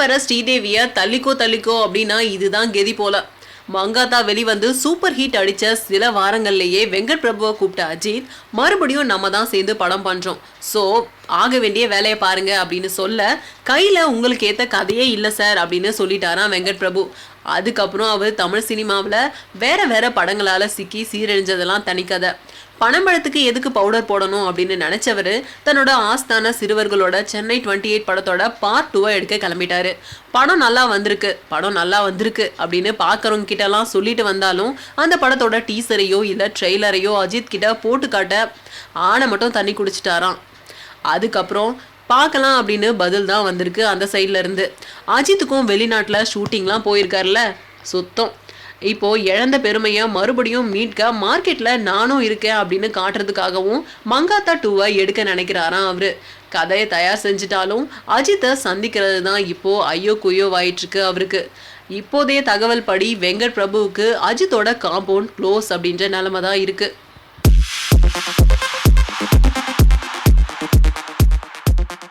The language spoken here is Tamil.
வர ஸ்ரீதேவிய தள்ளிக்கோ தள்ளிக்கோ அப்படின்னா இதுதான் கெதி போல. மங்காத்தா வெளிவந்து சூப்பர் ஹிட் அடிச்ச சில வாரங்கள்லயே வெங்கட் பிரபுவை கூப்பிட்ட அஜித் மறுபடியும் நம்ம தான் சேர்ந்து படம் பண்றோம், ஸோ ஆக வேண்டிய வேலையை பாருங்க அப்படின்னு சொல்ல, கையில உங்களுக்கு ஏத்த கதையே இல்லை சார் அப்படின்னு சொல்லிட்டாராம் வெங்கட் பிரபு. அதுக்கப்புறம் அவர் தமிழ் சினிமாவில் வேற வேற படங்களால சிக்கி சீரழிஞ்சதெல்லாம் தனிக்கதை. பனம்பழத்துக்கு எதுக்கு பவுடர் போடணும் அப்படின்னு நினைச்சவர் தன்னோட ஆஸ்தான சிறுவர்களோட சென்னை 28 படத்தோட பார்ட் 2 எடுக்க கிளம்பிட்டாரு. படம் நல்லா வந்திருக்கு அப்படின்னு பார்க்குறவங்க கிட்டலாம் சொல்லிட்டு வந்தாலும் அந்த படத்தோட டீசரையோ இல்லை ட்ரெய்லரையோ அஜித் கிட்ட போட்டு காட்ட ஆனை மட்டும் தண்ணி குடிச்சிட்டாராம். அதுக்கப்புறம் பார்க்கலாம் அப்படின்னு பதில் தான் வந்திருக்கு அந்த சைட்ல இருந்து. அஜித்துக்கும் வெளிநாட்டில் ஷூட்டிங்லாம் போயிருக்காருல, சுத்தம். இப்போ இழந்த பெருமையை மறுபடியும் மீட்க மார்க்கெட்ல நானும் இருக்கேன் அப்படின்னு காட்டுறதுக்காகவும் மங்காத்தா 2 எடுக்க நினைக்கிறாராம் அவரு. கதையை தயார் செஞ்சிட்டாலும் அஜித்தை சந்திக்கிறது தான் இப்போ ஐயோ குய்யோ ஆயிட்டு இருக்கு அவருக்கு. இப்போதைய தகவல் படி வெங்கட் பிரபுவுக்கு அஜித்தோட காம்பவுண்ட் க்ளோஸ் அப்படின்ற நிலைமை தான் இருக்கு.